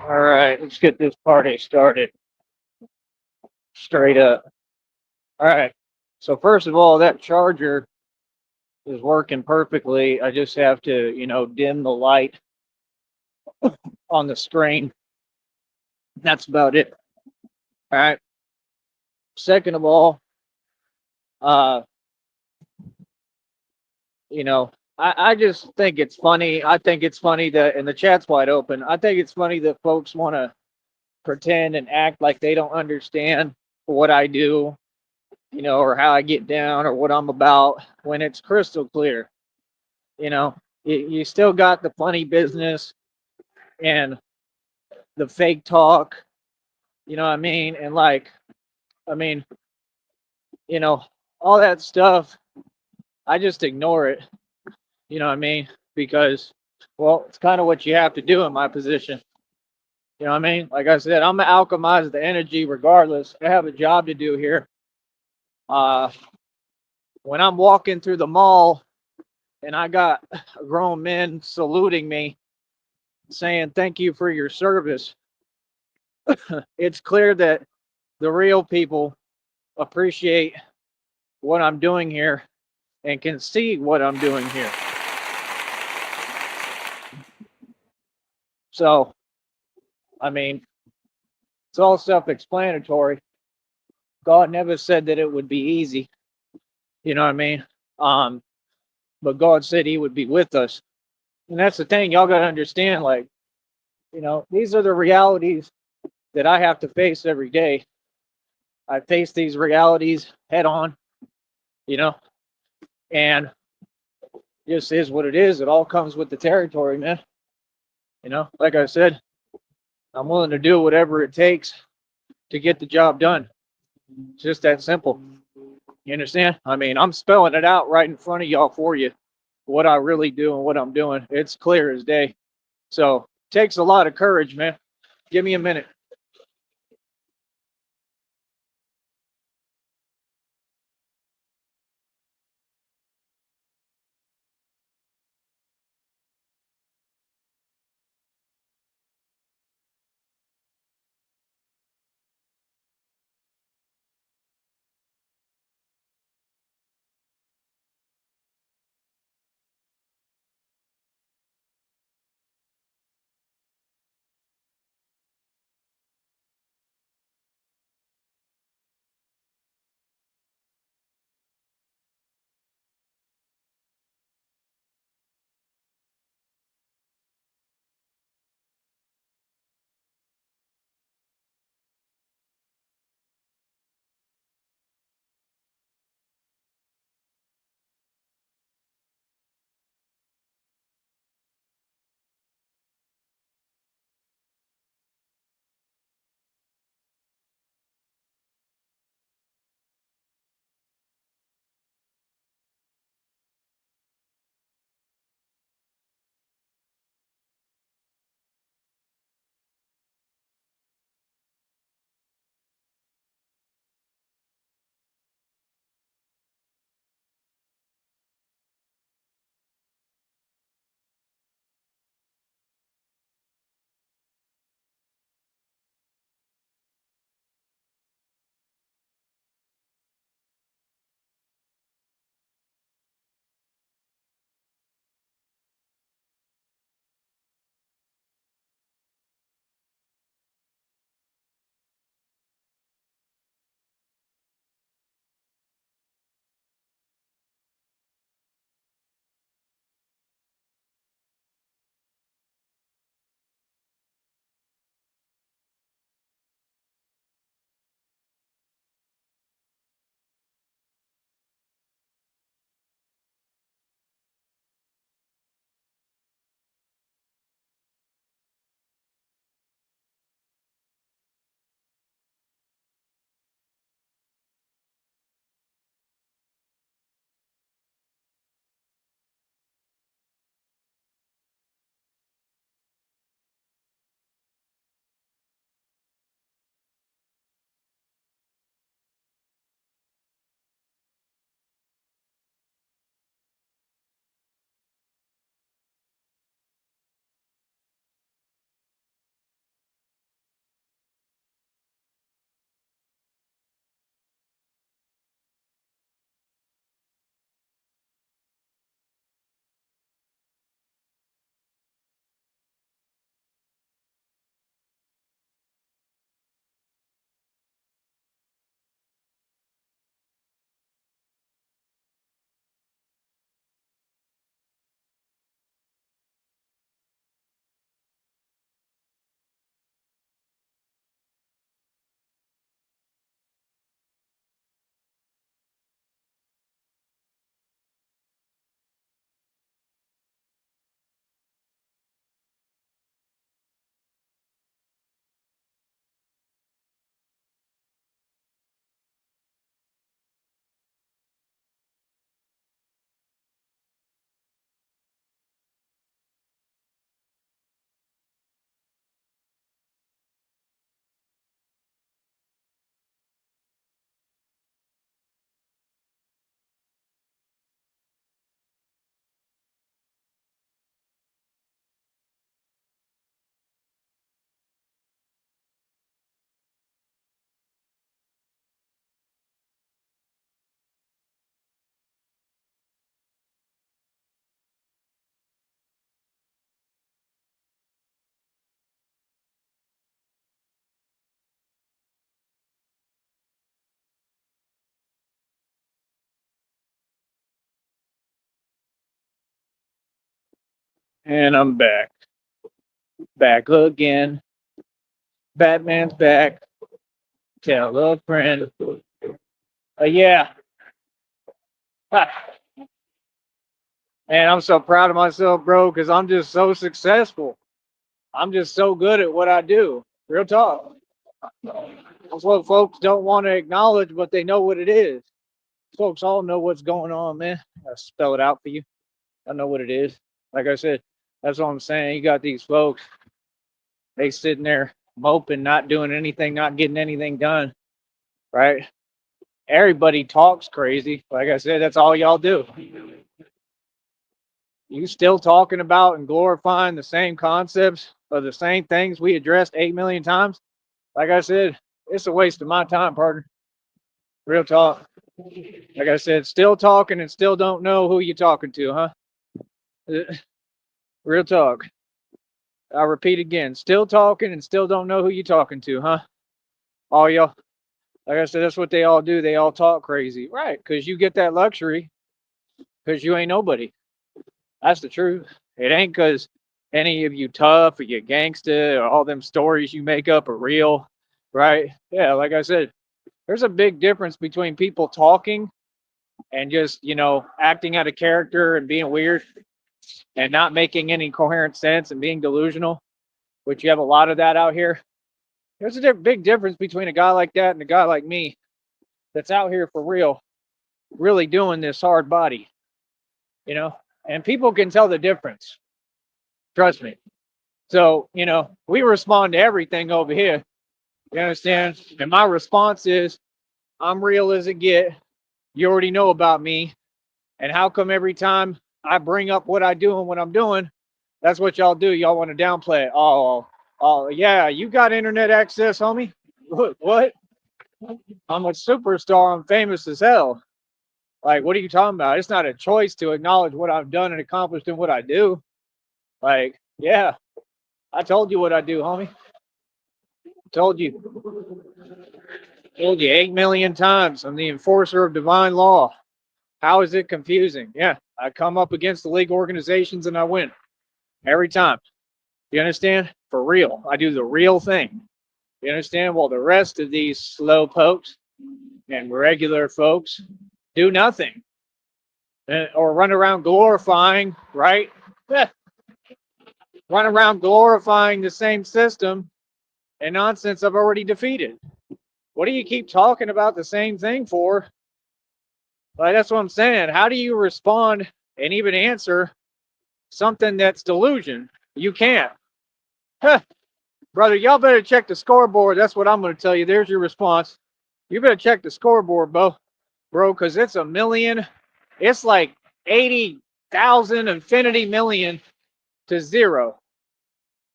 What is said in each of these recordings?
All right, let's get this party started straight up. All right. So first of all, that charger is working perfectly. I just have to, dim the light on the screen. That's about it. All right. Second of all, uh, you know, I just think it's funny. I think it's funny that, and the chat's wide open. I think it's funny that folks want to pretend and act like they don't understand what I do, or how I get down or what I'm about when it's crystal clear. You know, you still got the funny business and the fake talk, you know what I mean? And like, I mean, you know, all that stuff, I just ignore it, you know what I mean? Because, well, it's kind of what you have to do in my position. You know what I mean? Like I said, I'm gonna alchemize the energy regardless. I have a job to do here. Uh, when I'm walking through the mall and I got grown men saluting me, saying thank you for your service, it's clear that the real people appreciate what I'm doing here and can see what I'm doing here. So, I mean, it's all self explanatory. God never said that it would be easy, you know what I mean? Um, but God said He would be with us. And that's the thing, y'all got to understand. Like, these are the realities that I have to face every day. I face these realities head on, you know, and just is what it is. It all comes with the territory, man. Like I said, I'm willing to do whatever it takes to get the job done. It's just that simple. You understand? I mean, I'm spelling it out right in front of y'all for you, what I really do and what I'm doing. It's clear as day. So it takes a lot of courage, man. Give me a minute. And I'm back. Back again. Batman's back. Tell a friend. Yeah. Ha. Man, I'm so proud of myself, bro, because I'm just so successful. I'm just so good at what I do. Real talk. That's what folks don't want to acknowledge, but they know what it is. Folks all know what's going on, man. I'll spell it out for you. I know what it is. Like I said, that's what I'm saying. You got these folks, they sitting there moping, not doing anything, not getting anything done, right? Everybody talks crazy. Like I said, that's all y'all do. You still talking about and glorifying the same concepts of the same things we addressed 8 million times. Like I said, it's a waste of my time, partner. Real talk. Like I said, still talking and still don't know who you talking to, huh? Real talk. I'll repeat again. Still talking and still don't know who you talking to, huh? All y'all. Like I said, that's what they all do. They all talk crazy. Right. Because you get that luxury because you ain't nobody. That's the truth. It ain't because any of you tough or you gangsta or all them stories you make up are real. Right. Yeah. Like I said, there's a big difference between people talking and just, acting out of character and being weird and not making any coherent sense and being delusional, which you have a lot of that out here. There's a big difference between a guy like that and a guy like me that's out here for real, really doing this hard body, and people can tell the difference. Trust me. So, we respond to everything over here. You understand? And my response is, I'm real as it get. You already know about me. And how come every time I bring up what I do and what I'm doing, that's what y'all do? Y'all want to downplay it. Oh, yeah, you got internet access, homie? What? I'm a superstar. I'm famous as hell. Like, what are you talking about? It's not a choice to acknowledge what I've done and accomplished in what I do. Like, yeah, I told you what I do, homie. Told you. Told you 8 million times. I'm the enforcer of divine law. How is it confusing? Yeah, I come up against the league organizations and I win every time. You understand? For real. I do the real thing. You understand? Well, the rest of these slow pokes and regular folks do nothing or run around glorifying, right? Run around glorifying the same system and nonsense I've already defeated. What do you keep talking about the same thing for? Like, that's what I'm saying. How do you respond and even answer something that's delusion? You can't. Huh. Brother, y'all better check the scoreboard. That's what I'm going to tell you. There's your response. You better check the scoreboard, bro, because it's a million. It's like 80,000 infinity million to zero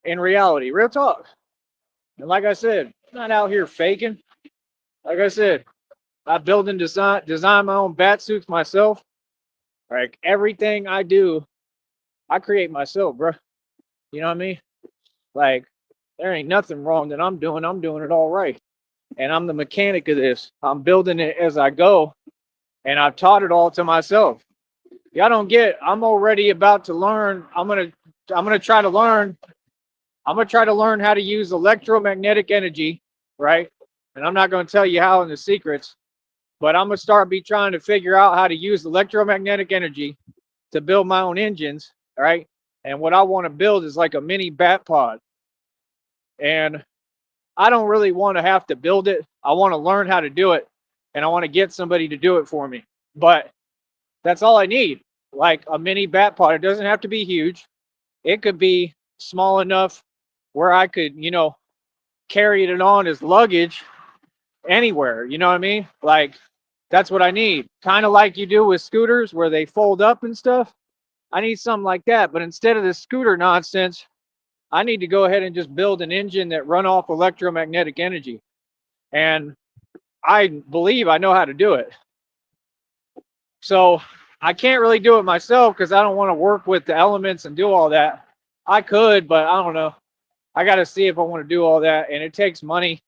in reality. Real talk. And like I said, I'm not out here faking. Like I said, I build and design my own bat suits myself. Like everything I do, I create myself, bro. You know what I mean? Like there ain't nothing wrong that I'm doing. I'm doing it all right. And I'm the mechanic of this. I'm building it as I go. And I've taught it all to myself. Y'all don't get, I'm already about to learn. I'm gonna try to learn. I'm gonna try to learn how to use electromagnetic energy, right? And I'm not gonna tell you how in the secrets, but I'm gonna be trying to figure out how to use electromagnetic energy to build my own engines, all right? And what I want to build is like a mini bat pod. And I don't really want to have to build it. I want to learn how to do it. And I want to get somebody to do it for me. But that's all I need. Like a mini bat pod. It doesn't have to be huge. It could be small enough where I could, carry it on as luggage anywhere. You know what I mean? Like that's what I need. Kind of like you do with scooters where they fold up and stuff. I need something like that. But instead of the scooter nonsense, I need to go ahead and just build an engine that run off electromagnetic energy. And I believe I know how to do it. So I can't really do it myself because I don't want to work with the elements and do all that. I could, but I don't know. I got to see if I want to do all that. And it takes money.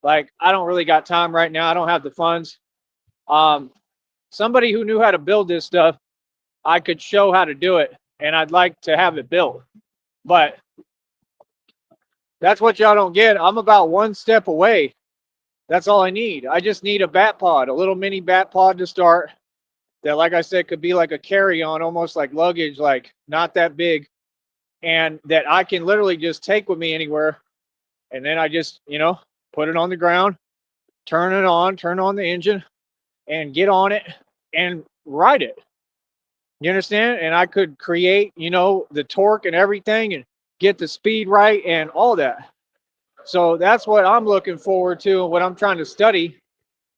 Like, I don't really got time right now. I don't have the funds. Somebody who knew how to build this stuff, I could show how to do it and I'd like to have it built. But that's what y'all don't get. I'm about one step away. That's all I need. I just need a bat pod, a little mini bat pod to start that, like I said, could be like a carry-on, almost like luggage, like not that big, and that I can literally just take with me anywhere. And then I just, put it on the ground, turn it on, turn on the engine, and get on it and ride it. You understand? And I could create, the torque and everything and get the speed right and all that. So that's what I'm looking forward to and what I'm trying to study.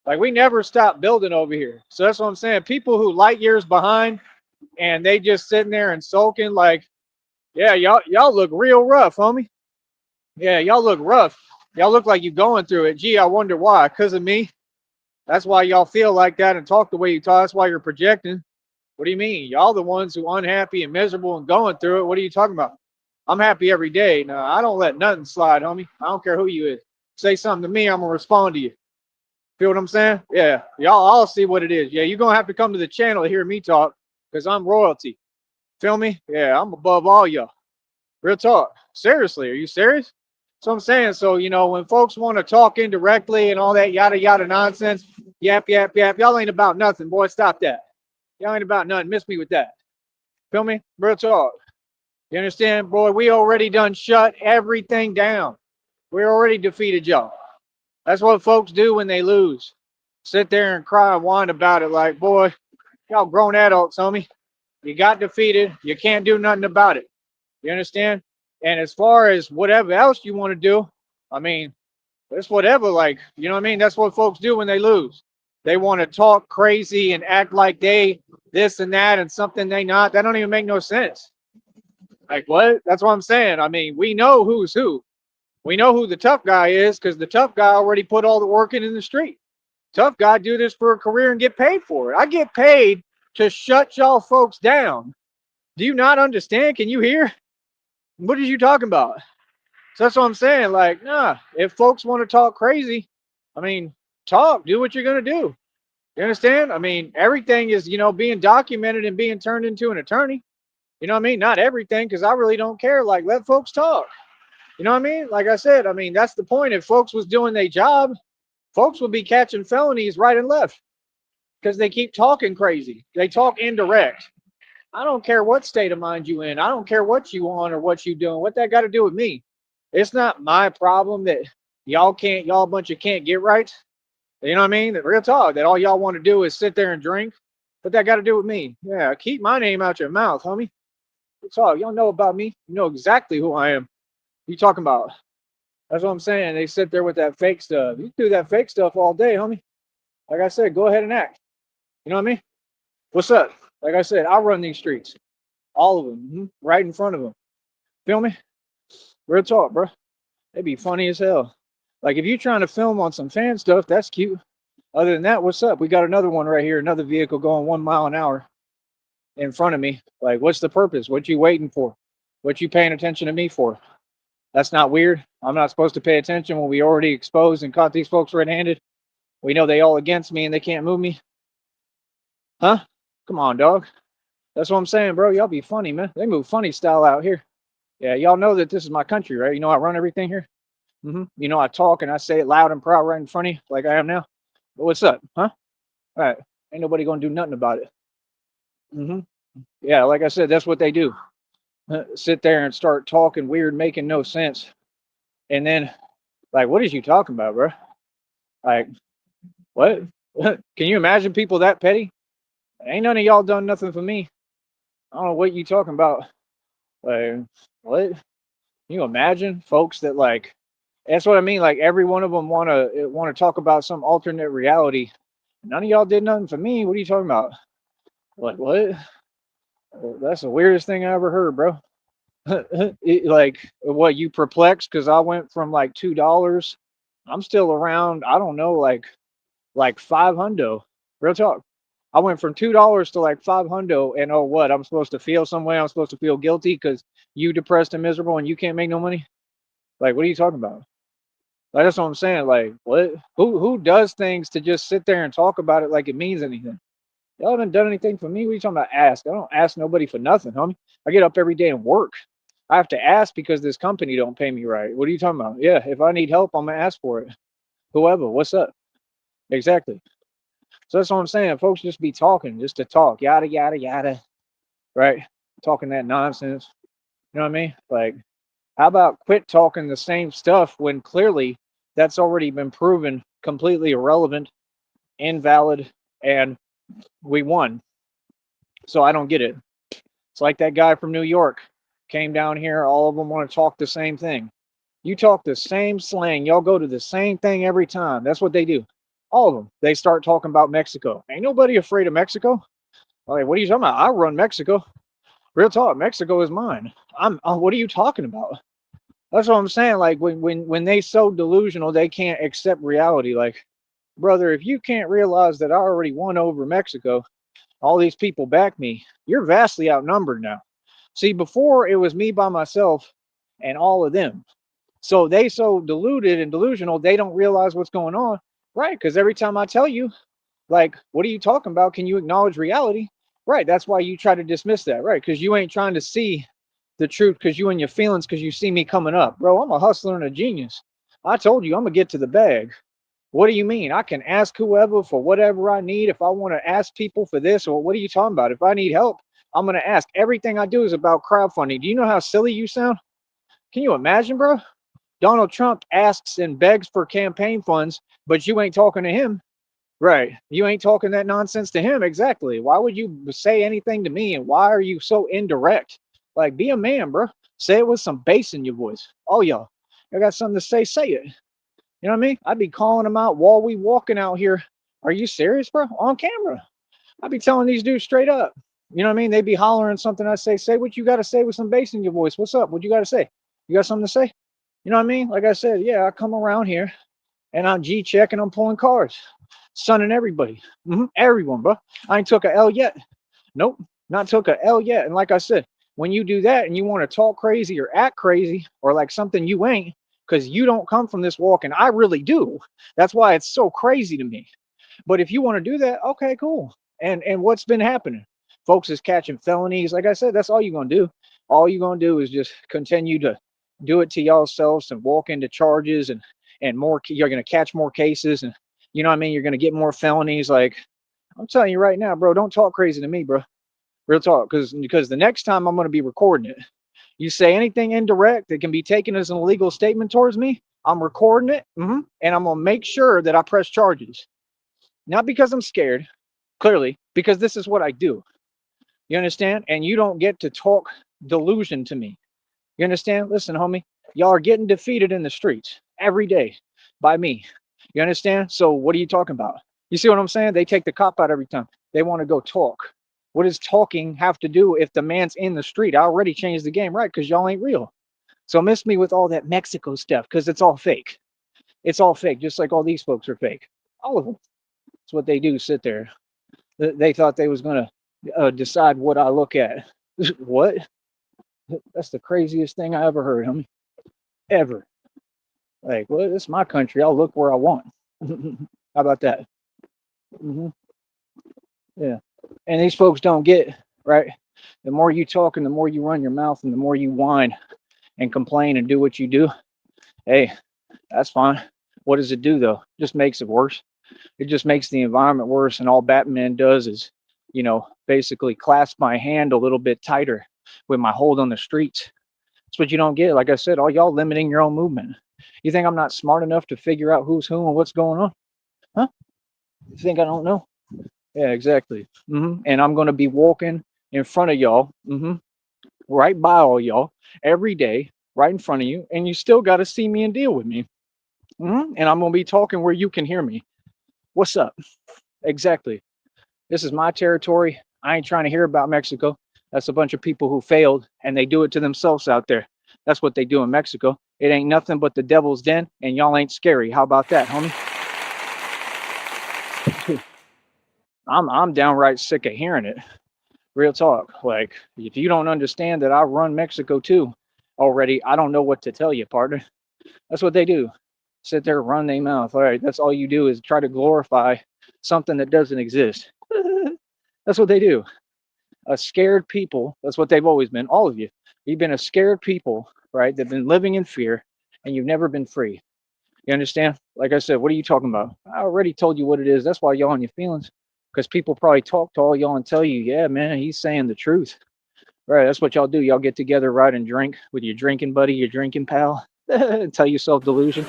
Like, we never stop building over here. So that's what I'm saying. People who light years behind and they just sitting there and sulking like, yeah, y'all look real rough, homie. Yeah, y'all look rough. Y'all look like you're going through it. Gee, I wonder why. Because of me? That's why y'all feel like that and talk the way you talk. That's why you're projecting. What do you mean? Y'all the ones who unhappy and miserable and going through it. What are you talking about? I'm happy every day. No, I don't let nothing slide, homie. I don't care who you is. Say something to me, I'm gonna respond to you. Feel what I'm saying? Yeah. Y'all all see what it is. Yeah, you're gonna have to come to the channel to hear me talk because I'm royalty. Feel me? Yeah, I'm above all y'all. Real talk. Seriously, are you serious? So I'm saying, so when folks want to talk indirectly and all that yada yada nonsense, yap yap yap, y'all ain't about nothing, boy. Stop that. Y'all ain't about nothing. Miss me with that. Feel me? Real talk. You understand, boy? We already done shut everything down. We already defeated y'all. That's what folks do when they lose. Sit there and cry and whine about it like, boy, y'all grown adults, homie. You got defeated. You can't do nothing about it. You understand? And as far as whatever else you want to do, I mean, it's whatever. Like, you know what I mean? That's what folks do when they lose. They want to talk crazy and act like they this and that and something they not. That don't even make no sense. Like, what? That's what I'm saying. I mean, we know who's who. We know who the tough guy is because the tough guy already put all the work in the street. Tough guy do this for a career and get paid for it. I get paid to shut y'all folks down. Do you not understand? Can you hear? What are you talking about? So that's what I'm saying. Like, nah, if folks want to talk crazy, I mean, talk, do what you're going to do. You understand? I mean, everything is, being documented and being turned into an attorney. You know what I mean? Not everything, because I really don't care. Like, let folks talk. You know what I mean? Like I said, I mean, that's the point. If folks was doing their job, folks would be catching felonies right and left because they keep talking crazy. They talk indirect. I don't care what state of mind you in. I don't care what you on or what you doing. What that got to do with me? It's not my problem that y'all a bunch of can't get right. You know what I mean? That real talk, that all y'all want to do is sit there and drink. What that got to do with me? Yeah, keep my name out your mouth, homie. Real talk. Y'all know about me. You know exactly who I am. You talking about? That's what I'm saying. They sit there with that fake stuff. You do that fake stuff all day, homie. Like I said, go ahead and act. You know what I mean? What's up? Like I said, I run these streets. All of them. Right in front of them. Feel me? Real talk, bro. It'd be funny as hell. Like, if you're trying to film on some fan stuff, that's cute. Other than that, what's up? We got another one right here, another vehicle going 1 mile an hour in front of me. Like, what's the purpose? What you waiting for? What you paying attention to me for? That's not weird. I'm not supposed to pay attention when we already exposed and caught these folks red-handed. We know they all against me and they can't move me. Huh? Come on, dog. That's what I'm saying, bro. Y'all be funny, man. They move funny style out here. Yeah, y'all know that this is my country, right? You know I run everything here. You know I talk and I say it loud and proud right in front of you, like I am now. But what's up, huh? All right, ain't nobody gonna do nothing about it. Yeah, like I said, that's what they do. Sit there and start talking weird, making no sense, and then like, what is you talking about, bro? Like, what? Can you imagine people that petty? Ain't none of y'all done nothing for me. I don't know what you talking about. Like, what? Can you imagine folks that like? That's what I mean. Like, every one of them wanna talk about some alternate reality. None of y'all did nothing for me. What are you talking about? Like, what? That's the weirdest thing I ever heard, bro. Like, what, you perplexed because I went from like $2? I'm still around. I don't know, like 500. Real talk. I went from $2 to like 500, and oh, what? I'm supposed to feel some way. I'm supposed to feel guilty because you depressed and miserable and you can't make no money. Like, what are you talking about? Like, that's what I'm saying. Like, what? Who does things to just sit there and talk about it like it means anything? Y'all haven't done anything for me. What are you talking about? Ask? I don't ask nobody for nothing, homie. I get up every day and work. I have to ask because this company don't pay me right. What are you talking about? Yeah, if I need help, I'm gonna ask for it. Whoever, what's up? Exactly. So that's what I'm saying. Folks just be talking just to talk, yada yada yada, right? Talking that nonsense. You know what I mean? Like, how about quit talking the same stuff when clearly that's already been proven completely irrelevant, invalid, and we won. So I don't get it. It's like that guy from New York came down here. All of them want to talk the same thing. You talk the same slang. Y'all go to the same thing every time. That's what they do. All of them. They start talking about Mexico. Ain't nobody afraid of Mexico. Like, what are you talking about? I run Mexico. Real talk. Mexico is mine. What are you talking about? That's what I'm saying. Like when they so delusional, they can't accept reality. Like, brother, if you can't realize that I already won over Mexico, all these people back me, you're vastly outnumbered now. See, before it was me by myself and all of them. So they so deluded and delusional, they don't realize what's going on. Right. Because every time I tell you, like, what are you talking about? Can you acknowledge reality? Right. That's why you try to dismiss that. Right. Because you ain't trying to see the truth because you and your feelings because you see me coming up. Bro, I'm a hustler and a genius. I told you I'm going to get to the bag. What do you mean? I can ask whoever for whatever I need. If I want to ask people for this, or what are you talking about? If I need help, I'm going to ask. Everything I do is about crowdfunding. Do you know how silly you sound? Can you imagine, bro? Donald Trump asks and begs for campaign funds, but you ain't talking to him. Right. You ain't talking that nonsense to him. Exactly. Why would you say anything to me? And why are you so indirect? Like, be a man, bro. Say it with some bass in your voice. Oh, y'all. I got something to say it. You know what I mean? I'd be calling them out while we walking out here. Are you serious, bro? On camera. I'd be telling these dudes straight up. You know what I mean? They'd be hollering something. I say what you got to say with some bass in your voice. What's up? What you got to say? You got something to say? You know what I mean? Like I said, yeah, I come around here and I'm G checking, I'm pulling cards, sunning everybody, everyone, bro. I ain't took a L yet. Nope, not took a L yet. And like I said, when you do that and you want to talk crazy or act crazy or like something you ain't, because you don't come from this walk, and I really do. That's why it's so crazy to me. But if you want to do that, okay, cool. And what's been happening? Folks is catching felonies. Like I said, that's all you're gonna do. All you're gonna do is just continue to do it to y'all selves and walk into charges and more. You're gonna catch more cases, and you know what I mean. You're gonna get more felonies. Like I'm telling you right now, bro. Don't talk crazy to me, bro. Real talk, because the next time I'm gonna be recording it. You say anything indirect that can be taken as an illegal statement towards me, I'm recording it, and I'm gonna make sure that I press charges. Not because I'm scared, clearly, because this is what I do. You understand? And you don't get to talk delusion to me. You understand? Listen, homie, y'all are getting defeated in the streets every day by me. You understand? So what are you talking about? You see what I'm saying? They take the cop out every time. They want to go talk. What does talking have to do if the man's in the street? I already changed the game, right? Because y'all ain't real. So miss me with all that Mexico stuff because it's all fake. It's all fake, just like all these folks are fake. All of them. That's what they do. Sit there. They thought they was gonna decide what I look at. What? That's the craziest thing I ever heard, homie. Ever. Like, well, it's my country. I'll look where I want. How about that? hmm Yeah. And these folks don't get right. The more you talk and the more you run your mouth and the more you whine and complain and do what you do, hey, that's fine. What does it do though? Just makes it worse. It just makes the environment worse. And all Batman does is, basically clasp my hand a little bit tighter with my hold on the streets. That's what you don't get. Like I said, all y'all limiting your own movement. You think I'm not smart enough to figure out who's who and what's going on? Huh? You think I don't know? Yeah, exactly. And I'm going to be walking in front of y'all, right by all y'all every day, right in front of you. And you still got to see me and deal with me. And I'm going to be talking where you can hear me. What's up? Exactly. This is my territory. I ain't trying to hear about Mexico. That's a bunch of people who failed and they do it to themselves out there. That's what they do in Mexico. It ain't nothing but the devil's den, and y'all ain't scary. How about that, homie? I'm downright sick of hearing it. Real talk. Like, if you don't understand that I run Mexico too already, I don't know what to tell you, partner. That's what they do. Sit there, run their mouth. All right, that's all you do is try to glorify something that doesn't exist. That's what they do. A scared people. That's what they've always been. All of you. You've been a scared people, right? They've been living in fear, and you've never been free. You understand? Like I said, what are you talking about? I already told you what it is. That's why y'all on your feelings. Because people probably talk to all y'all and tell you, yeah, man, he's saying the truth. Right. That's what y'all do. Y'all get together, right, and drink with your drinking buddy, your drinking pal, and tell yourself delusion.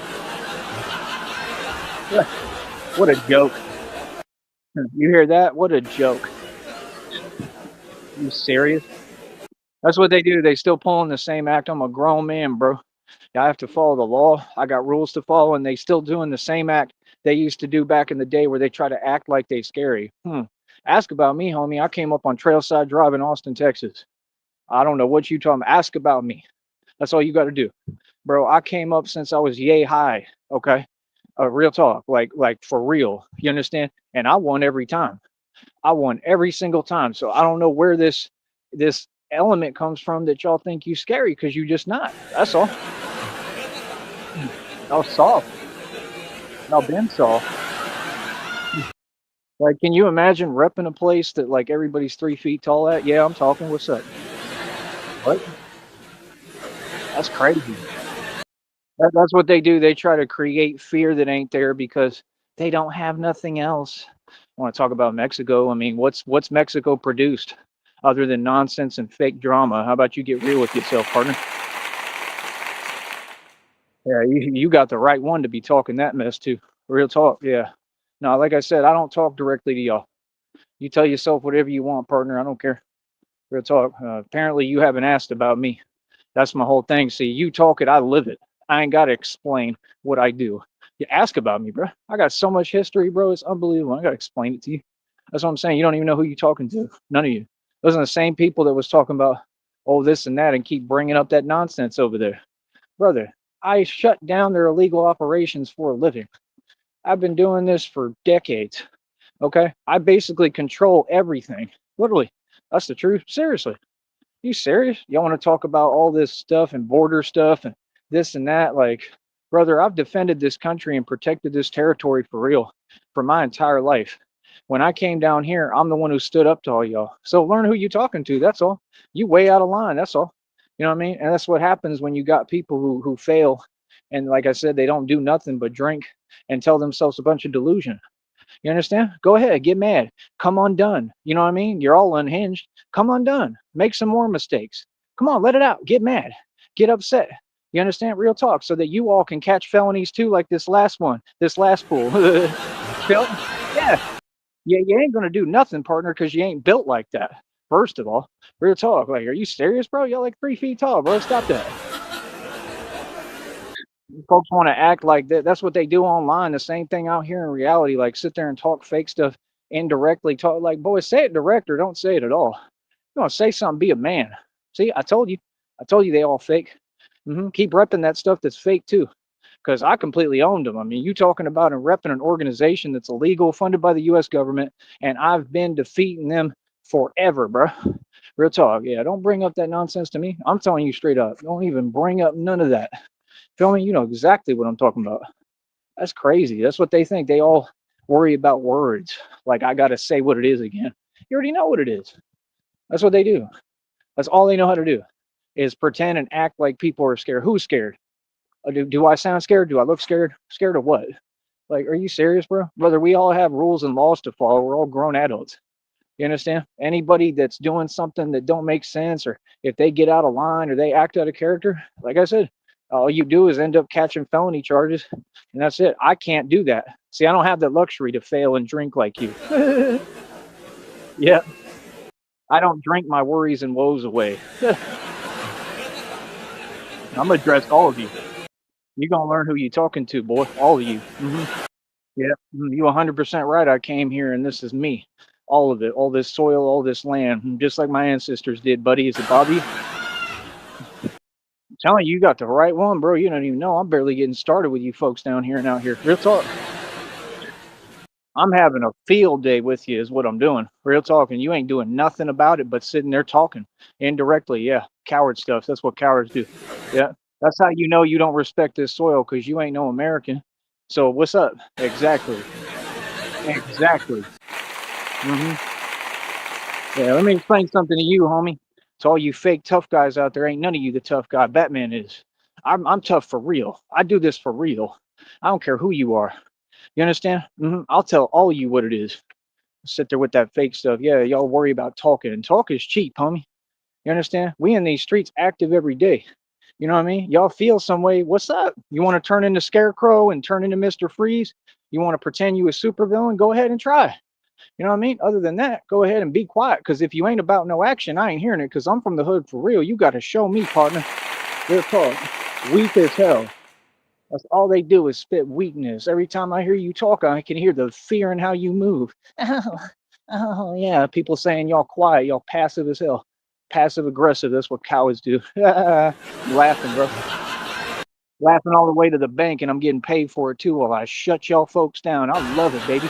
What a joke. You hear that? What a joke. You serious? That's what they do. They still pulling the same act. I'm a grown man, bro. I have to follow the law. I got rules to follow, and they still doing the same act they used to do back in the day where they try to act like they scary. Ask about me, homie. I came up on Trailside Drive in Austin, Texas. I don't know what you talking about. Ask about me. That's all you got to do. Bro, I came up since I was yay high. Okay. Real talk. Like for real. You understand? And I won every time. I won every single time. So I don't know where this element comes from that y'all think you scary because you just not. That's all. Y'all soft. Y'all been soft. Like, can you imagine repping a place that like everybody's 3 feet tall at? Yeah, I'm talking. What's up? What? That's crazy. That's what they do. They try to create fear that ain't there because they don't have nothing else. I want to talk about Mexico. I mean, what's Mexico produced other than nonsense and fake drama? How about you get real with yourself, partner? Yeah, you got the right one to be talking that mess too. Real talk. Yeah. No, like I said, I don't talk directly to y'all. You tell yourself whatever you want, partner. I don't care. Real talk. Apparently, you haven't asked about me. That's my whole thing. See, you talk it, I live it. I ain't got to explain what I do. You ask about me, bro. I got so much history, bro. It's unbelievable. I got to explain it to you. That's what I'm saying. You don't even know who you're talking to. None of you. Those are the same people that was talking about, oh, this and that and keep bringing up that nonsense over there. Brother, I shut down their illegal operations for a living. I've been doing this for decades. Okay. I basically control everything. Literally. That's the truth. Seriously. You serious? Y'all want to talk about all this stuff and border stuff and this and that? Like, brother, I've defended this country and protected this territory for real for my entire life. When I came down here, I'm the one who stood up to all y'all. So learn who you talking to. That's all. You way out of line. That's all. You know what I mean? And that's what happens when you got people who fail. And like I said, they don't do nothing but drink and tell themselves a bunch of delusion. You understand? Go ahead, get mad. Come undone. You know what I mean? You're all unhinged. Come undone. Make some more mistakes. Come on, let it out. Get mad. Get upset. You understand? Real talk. So that you all can catch felonies too, like this last one, this last pool. Phil? Yeah. Yeah, you ain't gonna do nothing, partner, because you ain't built like that. First of all, real talk. Like, are you serious, bro? You're like 3 feet tall, bro. Stop that. Folks want to act like that. That's what they do online. The same thing out here in reality. Like sit there and talk fake stuff indirectly. Talk like, boy, say it direct or don't say it at all. You want to say something? Be a man. See, I told you. I told you they all fake. Keep repping that stuff that's fake too, because I completely owned them. I mean, you talking about and repping an organization that's illegal, funded by the U.S. government, and I've been defeating them forever, bro. Real talk. Yeah, don't bring up that nonsense to me. I'm telling you straight up. Don't even bring up none of that. Feel me? You know exactly what I'm talking about. That's crazy. That's what they think. They all worry about words. Like I gotta say what it is again. You already know what it is. That's what they do. That's all they know how to do is pretend and act like people are scared. Who's scared? Do I sound scared? Do I look scared? Scared of what? Like, are you serious, bro? Brother, we all have rules and laws to follow. We're all grown adults. You understand? Anybody that's doing something that don't make sense, or if they get out of line or they act out of character, like I said, all you do is end up catching felony charges, and that's it. I can't do that. See, I don't have the luxury to fail and drink like you. Yeah, I don't drink my worries and woes away. I'm gonna address all of you. You're gonna learn who you talking to, boy. All of you. Yeah, you 100% right. I came here, and this is me. All of it, all this soil, all this land, just like my ancestors did, buddy. Is it Bobby? I'm telling you, you got the right one, bro. You don't even know. I'm barely getting started with you folks down here and out here. Real talk. I'm having a field day with you, is what I'm doing. Real talk. And you ain't doing nothing about it but sitting there talking indirectly. Yeah, coward stuff. That's what cowards do. Yeah, that's how you know you don't respect this soil because you ain't no American. So what's up? Exactly. Exactly. hmm Yeah, let me explain something to you, homie. To all you fake tough guys out there, ain't none of you the tough guy. Batman is. I'm tough for real. I do this for real. I don't care who you are. You understand? I'll tell all of you what it is. Sit there with that fake stuff. Yeah, y'all worry about talking, and talk is cheap, homie. You understand? We in these streets active every day. You know what I mean? Y'all feel some way. What's up? You want to turn into Scarecrow and turn into Mr. Freeze? You want to pretend you a supervillain? Go ahead and try. You know what I mean? Other than that, go ahead and be quiet. Because if you ain't about no action, I ain't hearing it. Because I'm from the hood for real. You got to show me, partner. Real talk. Weak as hell. That's all they do is spit weakness. Every time I hear you talk, I can hear the fear in how you move. Oh, yeah. People saying y'all quiet, y'all passive as hell. Passive aggressive. That's what cowards do. Laughing, bro. Laughing all the way to the bank, and I'm getting paid for it too while I shut y'all folks down. I love it, baby.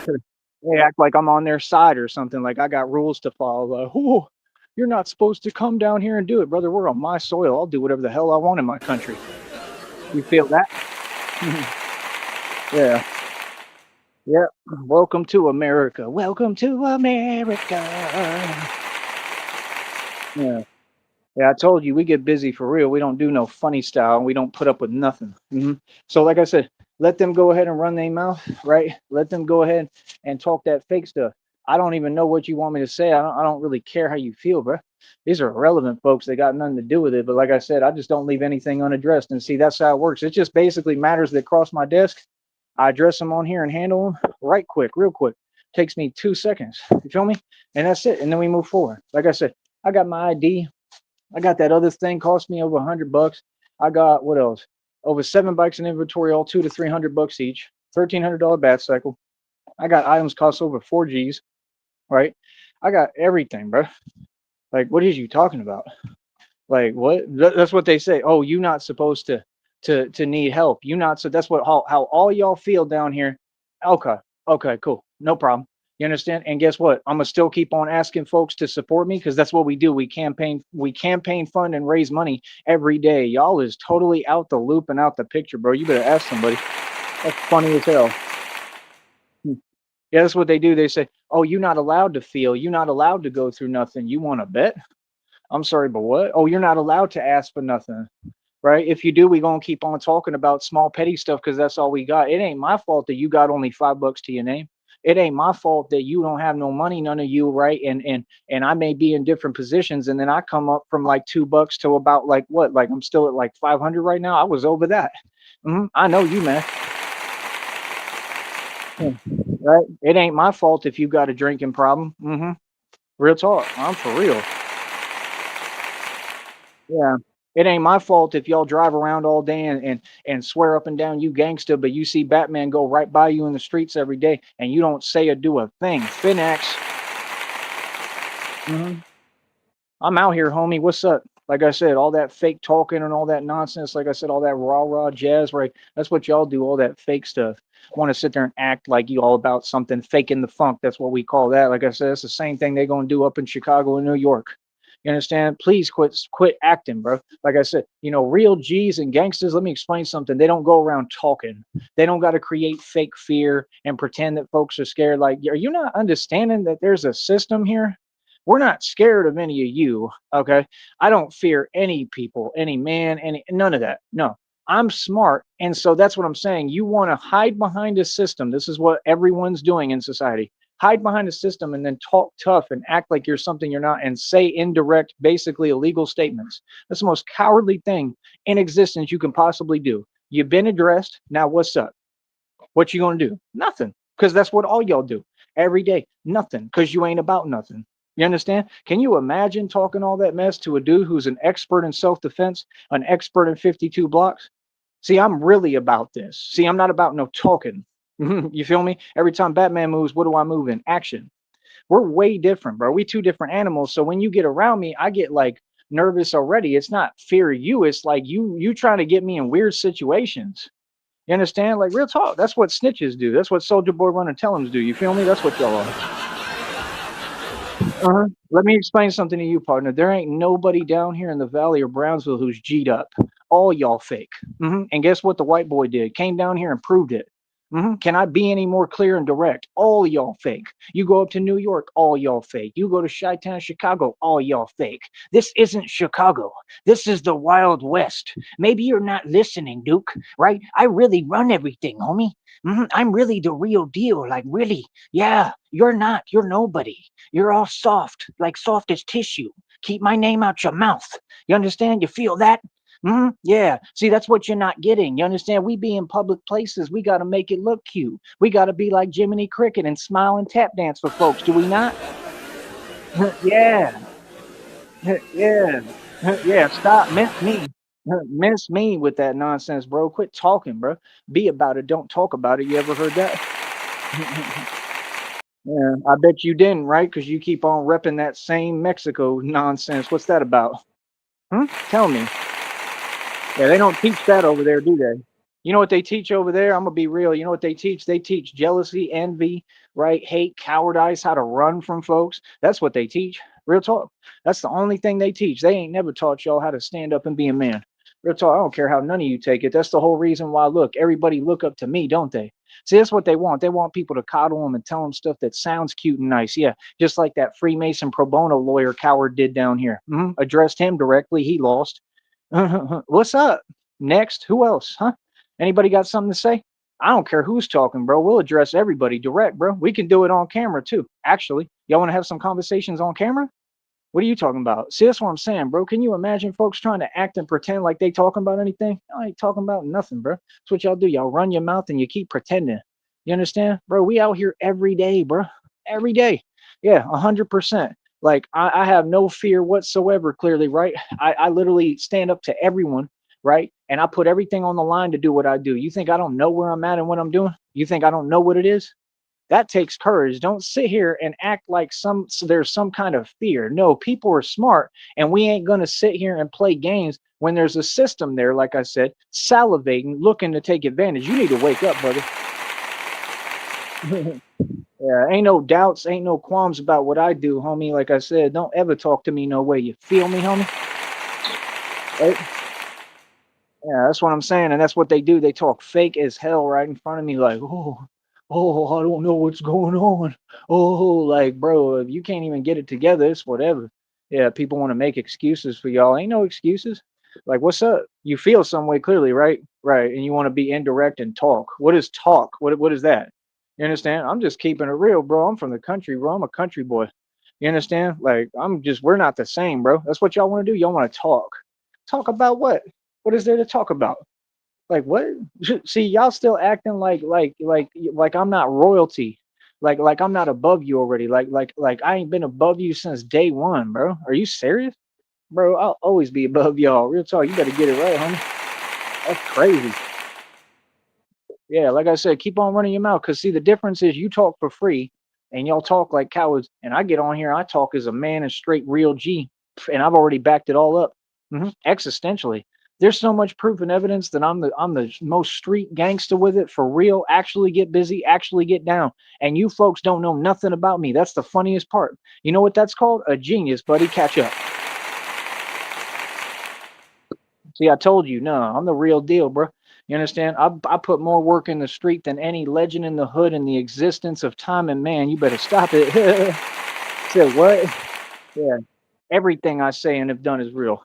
They act like I'm on their side or something, like I got rules to follow. Oh, you're not supposed to come down here and do it, brother. We're on my soil. I'll do whatever the hell I want in my country. You feel that? Yeah. Yep. Welcome to America. Welcome to America. Yeah. Yeah, I told you we get busy for real. We don't do no funny style. We don't put up with nothing. So, like I said, let them go ahead and run their mouth, right? Let them go ahead and talk that fake stuff. I don't even know what you want me to say. I don't really care how you feel, bro. These are irrelevant folks. They got nothing to do with it. But like I said, I just don't leave anything unaddressed. And see, that's how it works. It just basically matters that cross my desk. I address them on here and handle them right quick, real quick. Takes me 2 seconds. You feel me? And that's it. And then we move forward. Like I said, I got my ID. I got that other thing cost me over $100. I got what else? Over 7 bikes in inventory, all $200 to $300 each. $1,300 bat cycle. I got items cost over 4 G's, right? I got everything, bro. Like, what is you talking about? Like, what? That's what they say. Oh, you not supposed to need help. You not so. That's what how all y'all feel down here. Okay, okay, cool, no problem. You understand? And guess what? I'm gonna still keep on asking folks to support me because that's what we do. We campaign fund and raise money every day. Y'all is totally out the loop and out the picture, bro. You better ask somebody. That's funny as hell. Hmm. Yeah, that's what they do. They say, "Oh, you're not allowed to feel. You're not allowed to go through nothing. You want to bet?" I'm sorry, but what? Oh, you're not allowed to ask for nothing, right? If you do, we gonna keep on talking about small petty stuff because that's all we got. It ain't my fault that you got only $5 to your name. It ain't my fault that you don't have no money, none of you, right? And I may be in different positions, and then I come up from like $2 to about like what? Like I'm still at like 500 right now. I was over that. I know you, man. Hmm. Right? It ain't my fault if you got a drinking problem. Real talk. I'm for real. Yeah. It ain't my fault if y'all drive around all day and swear up and down you gangster, but you see Batman go right by you in the streets every day and you don't say or do a thing. Finax, mhm. I'm out here, homie. What's up? Like I said, all that fake talking and all that nonsense. Like I said, all that rah jazz, right? That's what y'all do. All that fake stuff. Want to sit there and act like you all about something, faking the funk. That's what we call that. Like I said, it's the same thing they're gonna do up in Chicago and New York. You understand? Please quit acting, bro. Like I said, real G's and gangsters. Let me explain something. They don't go around talking. They don't got to create fake fear and pretend that folks are scared. Like, are you not understanding that there's a system here? We're not scared of any of you, okay? I don't fear any people, any man, any none of that. No. I'm smart, and so that's what I'm saying. You want to hide behind a system. This is what everyone's doing in society. Hide behind a system and then talk tough and act like you're something you're not and say indirect, basically illegal statements. That's the most cowardly thing in existence you can possibly do. You've been addressed. Now what's up? What you gonna do? Nothing. Because that's what all y'all do every day. Nothing. Because you ain't about nothing. You understand? Can you imagine talking all that mess to a dude who's an expert in self-defense, an expert in 52 blocks? See, I'm really about this. See, I'm not about no talking. You feel me? Every time Batman moves, what do I move in? Action. We're way different, bro. We two different animals. So when you get around me, I get like nervous already. It's not fear of you. It's like you trying to get me in weird situations. You understand? Like real talk. That's what snitches do. That's what Soldier Boy Run and Tellums do. You feel me? That's what y'all are. Let me explain something to you, partner. There ain't nobody down here in the Valley or Brownsville who's G'd up. All y'all fake. And guess what the white boy did? Came down here and proved it. Can I be any more clear and direct? All y'all fake. You go up to New York, all y'all fake. You go to Chi-Town, Chicago, all y'all fake. This isn't Chicago. This is the Wild West. Maybe you're not listening, Duke, right? I really run everything, homie. I'm really the real deal. Like, really. Yeah, you're not. You're nobody. You're all soft, like soft as tissue. Keep my name out your mouth. You understand? You feel that? Yeah. See, that's what you're not getting. You understand? We be in public places. We got to make it look cute. We got to be like Jiminy Cricket and smile and tap dance for folks. Do we not? Yeah. Yeah. Yeah. Stop. Miss me. Miss me with that nonsense, bro. Quit talking, bro. Be about it. Don't talk about it. You ever heard that? Yeah. I bet you didn't, right? Because you keep on repping that same Mexico nonsense. What's that about? Tell me. Yeah, they don't teach that over there, do they? You know what they teach over there? I'm gonna be real. You know what they teach? They teach jealousy, envy, right? Hate, cowardice, how to run from folks. That's what they teach. Real talk. That's the only thing they teach. They ain't never taught y'all how to stand up and be a man. Real talk. I don't care how none of you take it. That's the whole reason why. Look, everybody look up to me, don't they? See, that's what they want. They want people to coddle them and tell them stuff that sounds cute and nice. Yeah, just like that Freemason pro bono lawyer coward did down here. Addressed him directly. He lost. What's up? Next, who else? Huh? Anybody got something to say? I don't care who's talking, bro. We'll address everybody direct, bro. We can do it on camera too. Actually, y'all want to have some conversations on camera? What are you talking about? See, that's what I'm saying, bro. Can you imagine folks trying to act and pretend like they talking about anything? I ain't talking about nothing, bro. That's what y'all do. Y'all run your mouth and you keep pretending. You understand, bro? We out here every day, bro. Every day. Yeah, 100%. Like I have no fear whatsoever. Clearly, right? I literally stand up to everyone, right? And I put everything on the line to do what I do. You think I don't know where I'm at and what I'm doing? You think I don't know what it is? That takes courage. Don't sit here and act like there's some kind of fear. No, people are smart, and we ain't gonna sit here and play games when there's a system there, like I said, salivating, looking to take advantage. You need to wake up, brother. Yeah, ain't no doubts, ain't no qualms about what I do, homie. Like I said, don't ever talk to me no way. You feel me, homie? Right? Yeah, that's what I'm saying, and that's what they do. They talk fake as hell right in front of me, like, oh, I don't know what's going on. Oh, like, bro, if you can't even get it together, it's whatever. Yeah, people want to make excuses for y'all. Ain't no excuses. Like, what's up? You feel some way clearly, right? Right, and you want to be indirect and talk. What is talk? What is that? You understand? I'm just keeping it real, bro. I'm from the country, bro. I'm a country boy. You understand? Like, we're not the same, bro. That's what y'all want to do. Y'all want to talk. Talk about what? What is there to talk about? Like what? See, y'all still acting like I'm not royalty. Like I'm not above you already. Like I ain't been above you since day one, bro. Are you serious? Bro, I'll always be above y'all. Real talk, you better get it right, homie. That's crazy. Yeah, like I said, keep on running your mouth. Cause see, the difference is you talk for free and y'all talk like cowards. And I get on here, I talk as a man and straight real G. And I've already backed it all up. Existentially. There's so much proof and evidence that I'm the most street gangster with it for real. Actually get busy, actually get down. And you folks don't know nothing about me. That's the funniest part. You know what that's called? A genius, buddy. Catch up. See, I told you, no, I'm the real deal, bro. You understand? I put more work in the street than any legend in the hood in the existence of time and man. You better stop it. Said what? Yeah. Everything I say and have done is real.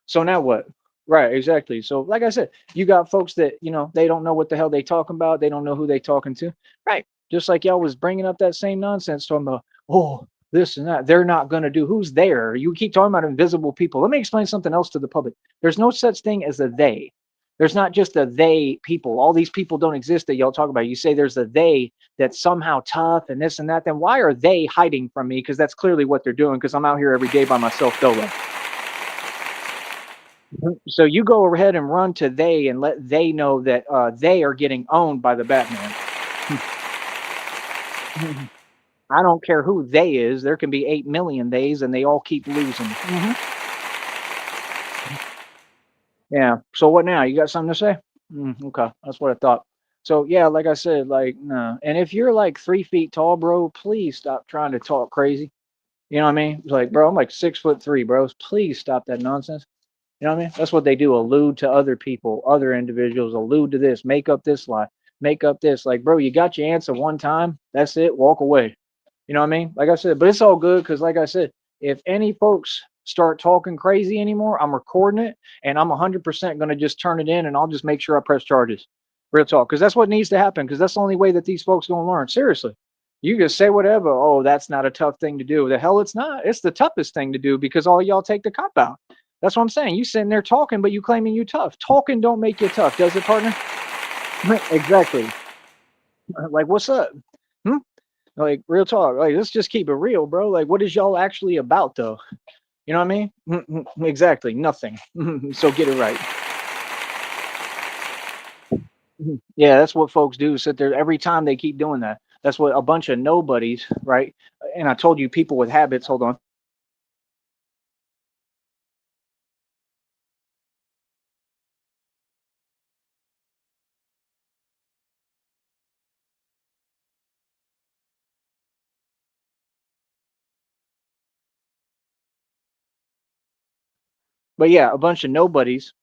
So now what? Right, exactly. So like I said, you got folks that, they don't know what the hell they talking about. They don't know who they talking to. Right. Just like y'all was bringing up that same nonsense talking about, oh, this and that. They're not going to do. Who's there? You keep talking about invisible people. Let me explain something else to the public. There's no such thing as a they. There's not just a they people. All these people don't exist that y'all talk about. You say there's a they that's somehow tough and this and that. Then why are they hiding from me? Because that's clearly what they're doing. Because I'm out here every day by myself, dolo. So you go ahead and run to they and let they know that they are getting owned by the Batman. I don't care who they is. There can be 8 million theys and they all keep losing. Yeah. So what now? You got something to say? Okay. That's what I thought. So yeah, like I said, like, no. And if you're like 3 feet tall, bro, please stop trying to talk crazy. You know what I mean? It's like, bro, I'm like 6'3", bros. Please stop that nonsense. You know what I mean? That's what they do. Allude to other people, other individuals, allude to this, make up this lie, make up this. Like, bro, you got your answer one time. That's it. Walk away. You know what I mean? Like I said, but it's all good because, like I said, if any folks start talking crazy anymore, I'm recording it and I'm 100% going to just turn it in and I'll just make sure I press charges. Real talk. Because that's what needs to happen because that's the only way that these folks going to learn. Seriously. You can say whatever. Oh, that's not a tough thing to do. The hell it's not. It's the toughest thing to do because all y'all take the cop out. That's what I'm saying. You sitting there talking, but you claiming you tough. Talking don't make you tough, does it, partner? Exactly. Like, what's up? Hmm? Like, real talk. Like, let's just keep it real, bro. Like, what is y'all actually about, though? You know what I mean? Exactly. Nothing. So get it right. Yeah, that's what folks do. Sit there every time they keep doing that. That's what a bunch of nobodies, right? And I told you people with habits. Hold on. But yeah, a bunch of nobodies,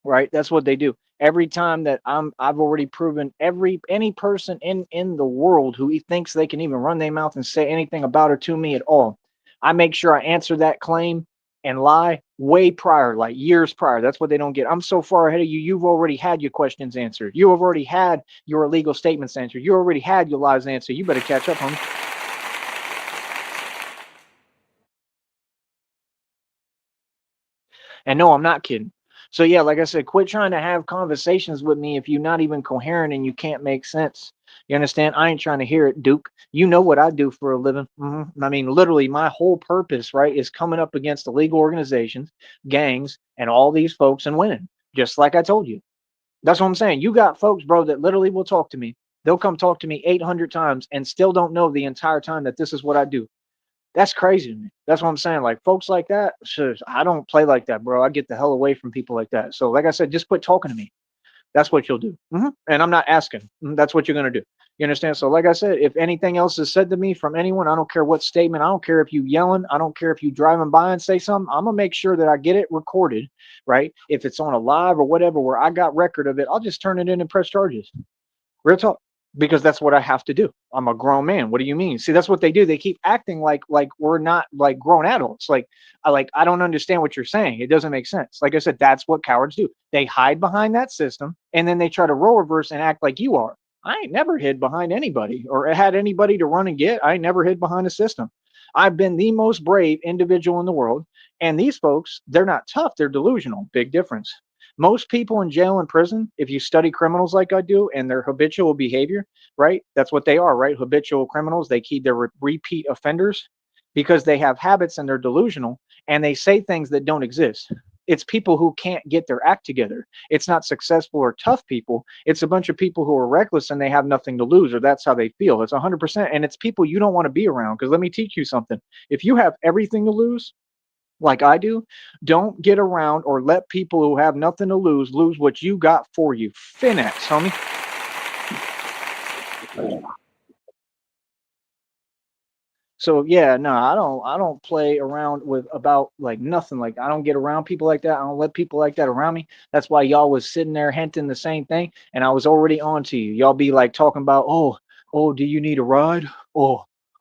right? That's what they do. Every time that I've already proven any person in the world who thinks they can even run their mouth and say anything about it to me at all. I make sure I answer that claim and lie way prior, like years prior. That's what they don't get. I'm so far ahead of you. You've already had your questions answered. You have already had your illegal statements answered. You already had your lies answered. You better catch up, homie. And no, I'm not kidding. So yeah, like I said, quit trying to have conversations with me if you're not even coherent and you can't make sense. You understand? I ain't trying to hear it, Duke. You know what I do for a living. I mean, literally, my whole purpose, right, is coming up against illegal organizations, gangs, and all these folks and winning. Just like I told you. That's what I'm saying. You got folks, bro, that literally will talk to me. They'll come talk to me 800 times and still don't know the entire time that this is what I do. That's crazy to me. That's what I'm saying. Like folks like that, shush, I don't play like that, bro. I get the hell away from people like that. So, like I said, just quit talking to me. That's what you'll do. And I'm not asking. That's what you're gonna do. You understand? So, like I said, if anything else is said to me from anyone, I don't care what statement. I don't care if you yelling. I don't care if you driving by and say something. I'm gonna make sure that I get it recorded, right? If it's on a live or whatever, where I got record of it, I'll just turn it in and press charges. Real talk. Because that's what I have to do. I'm a grown man. What do you mean? See, that's what they do. They keep acting like we're not like grown adults. I don't understand what you're saying. It doesn't make sense. Like I said, that's what cowards do. They hide behind that system and then they try to role reverse and act like you are. I ain't never hid behind anybody or had anybody to run and get. I ain't never hid behind a system. I've been the most brave individual in the world. And these folks, they're not tough, they're delusional. Big difference. Most people in jail and prison, if you study criminals like I do and their habitual behavior, right? That's what they are, right? Habitual criminals. They keep their repeat offenders because they have habits and they're delusional and they say things that don't exist. It's people who can't get their act together. It's not successful or tough people. It's a bunch of people who are reckless and they have nothing to lose, or that's how they feel. It's 100%. And it's people you don't want to be around. Because let me teach you something. If you have everything to lose, like I do, don't get around or let people who have nothing to lose what you got for you. Finex, homie. So yeah, no, I don't play around with about like nothing. Like I don't get around people like that. I don't let people like that around me. That's why y'all was sitting there hinting the same thing, and I was already on to you. Y'all be like talking about, oh, do you need a ride?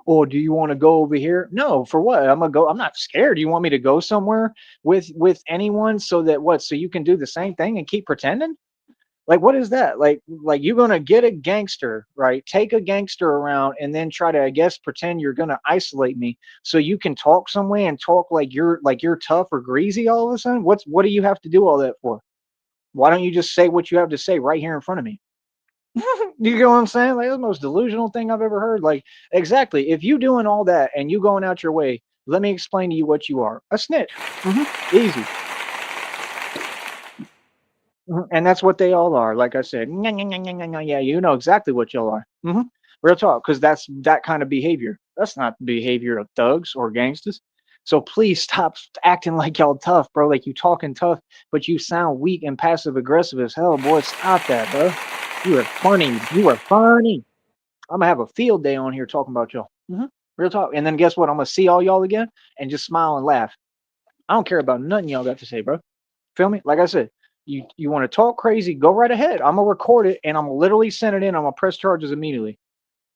Oh, do you want to go over here? No, for what? I'm gonna go. I'm not scared. You want me to go somewhere with anyone so that what? So you can do the same thing and keep pretending? Like what is that? Like you're gonna get a gangster, right? Take a gangster around and then try to, I guess, pretend you're gonna isolate me so you can talk some way and talk like you're tough or greasy all of a sudden. What do you have to do all that for? Why don't you just say what you have to say right here in front of me? You get what I'm saying? Like that's the most delusional thing I've ever heard. Like exactly, if you doing all that and you going out your way, let me explain to you what you are. A snitch. Easy. And that's what they all are. Like I said, "Nya, nya, nya, nya, nya, nya," yeah, you know exactly what y'all are. Real talk, because that's that kind of behavior. That's not the behavior of thugs or gangsters. So please stop acting like y'all tough, bro. Like you talking tough, but you sound weak and passive aggressive as hell, boy. Stop that, bro. You are funny. You are funny. I'm gonna have a field day on here talking about y'all. Real talk. And then guess what? I'm gonna see all y'all again and just smile and laugh. I don't care about nothing y'all got to say, bro. Feel me? Like I said, You want to talk crazy, go right ahead. I'm gonna record it and I'm gonna literally send it in. I'm gonna press charges immediately.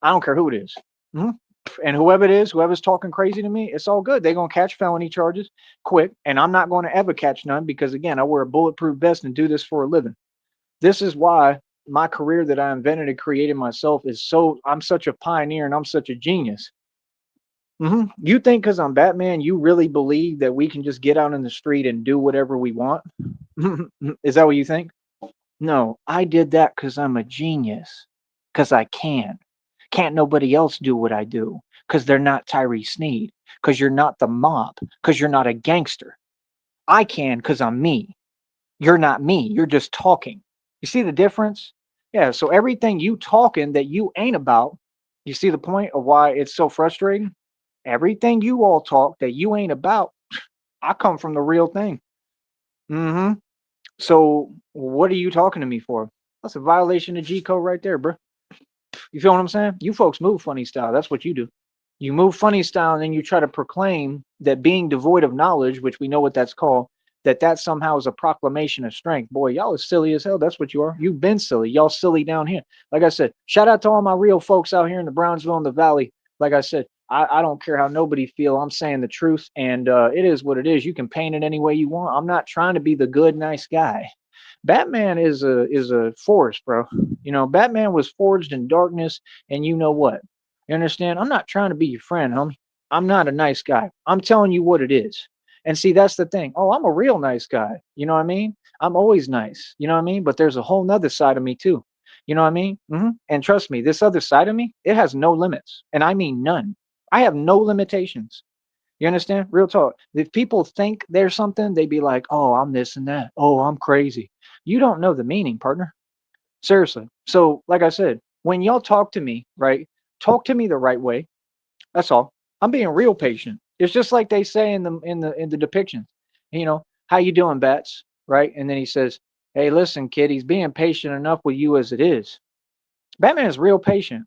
I don't care who it is. Mhm. And whoever it is, whoever's talking crazy to me, it's all good. They're gonna catch felony charges quick, and I'm not going to ever catch none because again, I wear a bulletproof vest and do this for a living. This is why my career that I invented and created myself is so I'm such a pioneer and I'm such a genius. You think because I'm Batman, you really believe that we can just get out in the street and do whatever we want? Is that what you think? No, I did that because I'm a genius. Because I can. Can't nobody else do what I do? Because they're not Tyree Sneed. Because you're not the mob. Because you're not a gangster. I can because I'm me. You're not me. You're just talking. You see the difference? Yeah. So everything you talking that you ain't about, you see the point of why it's so frustrating? Everything you all talk that you ain't about, I come from the real thing. hmm So what are you talking to me for? That's a violation of G code right there, bro. You feel what I'm saying? You folks move funny style. That's what you do. You move funny style and then you try to proclaim that being devoid of knowledge, which we know what that's called, that somehow is a proclamation of strength. Boy, y'all is silly as hell. That's what you are. You've been silly. Y'all silly down here. Like I said, shout out to all my real folks out here in the Brownsville and the Valley. Like I said, I don't care how nobody feel. I'm saying the truth, and it is what it is. You can paint it any way you want. I'm not trying to be the good, nice guy. Batman is a force, bro. You know, Batman was forged in darkness, and you know what? You understand? I'm not trying to be your friend, homie. I'm not a nice guy. I'm telling you what it is. And see, that's the thing. Oh, I'm a real nice guy. You know what I mean? I'm always nice. You know what I mean? But there's a whole nother side of me too. You know what I mean? And trust me, this other side of me, it has no limits. And I mean none. I have no limitations. You understand? Real talk. If people think they're something, they be like, oh, I'm this and that. Oh, I'm crazy. You don't know the meaning, partner. Seriously. So, like I said, when y'all talk to me, right? Talk to me the right way. That's all. I'm being real patient. It's just like they say in the depictions. You know, how you doing, Bats? Right? And then he says, hey, listen, kid, he's being patient enough with you as it is. Batman is real patient.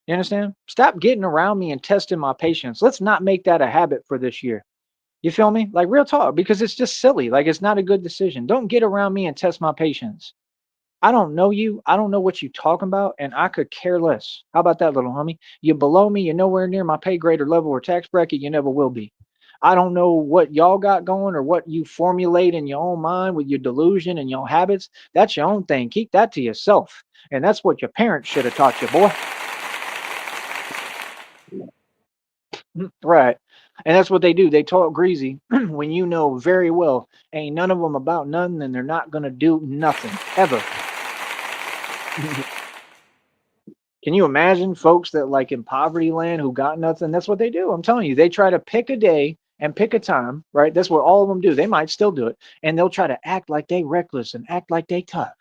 You understand? Stop getting around me and testing my patience. Let's not make that a habit for this year. You feel me? Like real talk, because it's just silly. Like it's not a good decision. Don't get around me and test my patience. I don't know you. I don't know what you talking about, and I could care less. How about that, little homie? You're below me. You're nowhere near my pay grade or level or tax bracket. You never will be. I don't know what y'all got going or what you formulate in your own mind with your delusion and your habits. That's your own thing. Keep that to yourself. And that's what your parents should have taught you, boy. Right. And that's what they do. They talk greasy when you know very well ain't none of them about nothing and they're not going to do nothing ever. Can you imagine folks that like in poverty land who got nothing? That's what they do. I'm telling you, they try to pick a day and pick a time, right? That's what all of them do. They might still do it. And they'll try to act like they reckless and act like they tough.